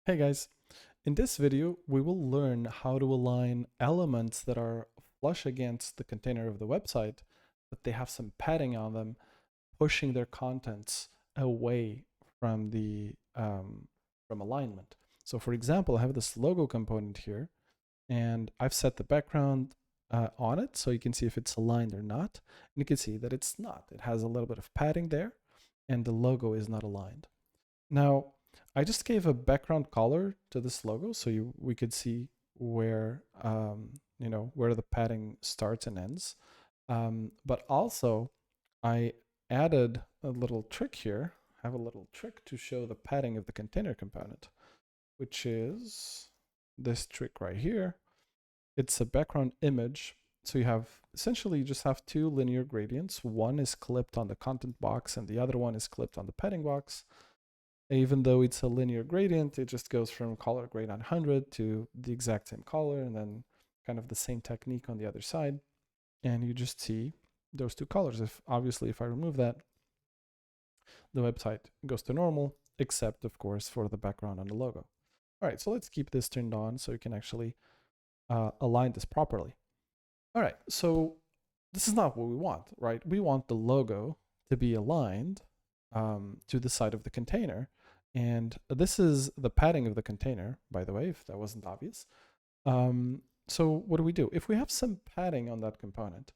Hey guys, in this video we will learn how to align elements that are flush against the container of the website, but they have some padding on them, pushing their contents away from the from alignment. So for example, I have this logo component here, and I've set the background on it so you can see if it's aligned or not. And you can see that it's not. It has a little bit of padding there, and the logo is not aligned. Now, I just gave a background color to this logo so we could see where where the padding starts and ends. But also, I added a little trick here. I have a little trick to show the padding of the container component, which is this trick right here. It's a background image. So you have essentially you just have two linear gradients. One is clipped on the content box and the other one is clipped on the padding box. Even though it's a linear gradient, it just goes from color grade on 100 to the exact same color and then kind of the same technique on the other side. And you just see those two colors. Obviously, if I remove that, the website goes to normal, except of course for the background and the logo. All right, so let's keep this turned on so you can actually align this properly. All right, so this is not what we want, right? We want the logo to be aligned to the side of the container. And this is the padding of the container, by the way, if that wasn't obvious. So what do? If we have some padding on that component,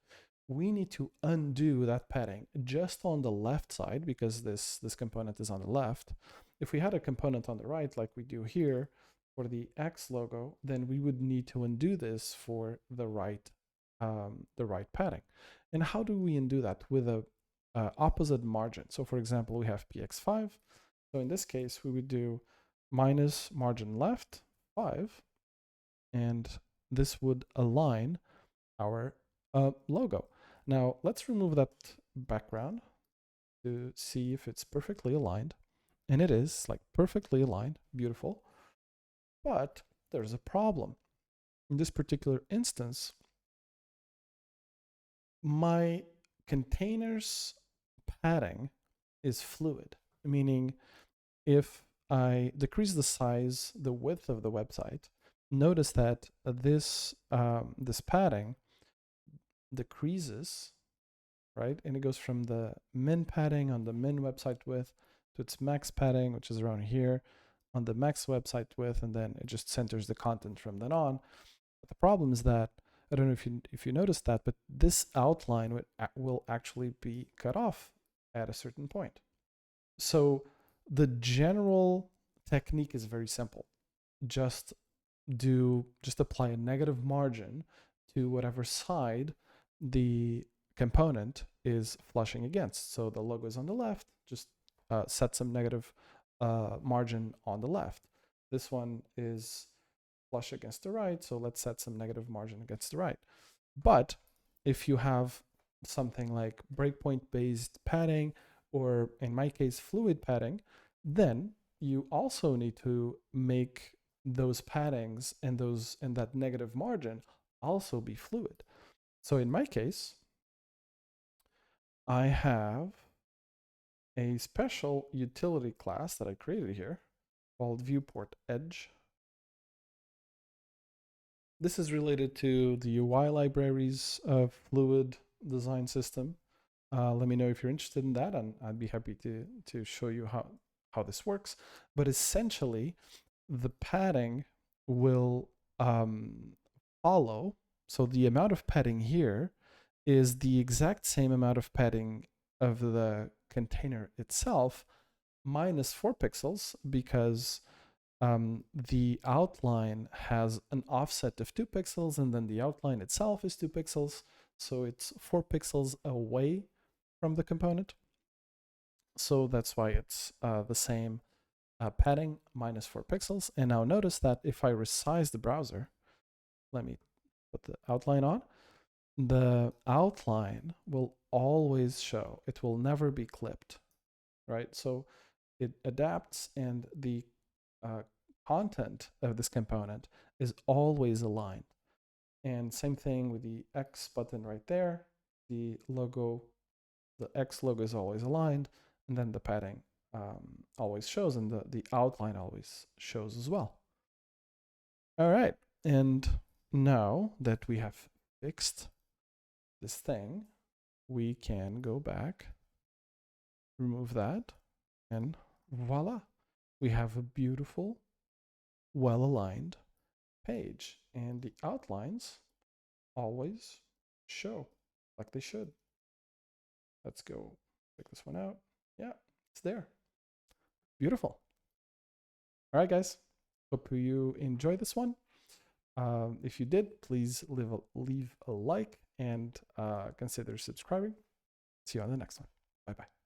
we need to undo that padding just on the left side because this component is on the left. If we had a component on the right, like we do here for the X logo, then we would need to undo this for the right padding. And how do we undo that? With a opposite margin. So for example, we have px5. So in this case, we would do minus margin left 5, and this would align our logo. Now let's remove that background to see if it's perfectly aligned. And it is like perfectly aligned, beautiful. But there's a problem. In this particular instance, my container's padding is fluid, meaning if I decrease the size, the width of the website, notice that this padding decreases, right? And it goes from the min padding on the min website width to its max padding, which is around here on the max website width, and then it just centers the content from then on. But the problem is that I don't know if you noticed that, but this outline will actually be cut off at a certain point. So the general technique is very simple. Just apply a negative margin to whatever side the component is flushing against. So the logo is on the left, just set some negative margin on the left. This one is flush against the right, so let's set some negative margin against the right. But if you have something like breakpoint based padding, or in my case, fluid padding, then you also need to make those paddings and that negative margin also be fluid. So in my case, I have a special utility class that I created here called viewport edge. This is related to the UI libraries of Fluid Design System. Let me know if you're interested in that, and I'd be happy to show you how this works. But essentially, the padding will follow. So the amount of padding here is the exact same amount of padding of the container itself minus 4 pixels, because the outline has an offset of 2 pixels, and then the outline itself is 2 pixels. So it's 4 pixels away from the component. So that's why it's the same padding minus 4 pixels. And now notice that if I resize the browser, let me put the outline on, the outline will always show. It will never be clipped, right? So it adapts, and the content of this component is always aligned. And same thing with the X button right there. The X logo is always aligned, and then the padding always shows, and the outline always shows as well. All right, and now that we have fixed this thing, we can go back, remove that, and voila, we have a beautiful, well-aligned page, and the outlines always show like they should. Let's go check this one out. Yeah, it's there. Beautiful. All right, guys. Hope you enjoyed this one. If you did, please leave a like and consider subscribing. See you on the next one. Bye-bye.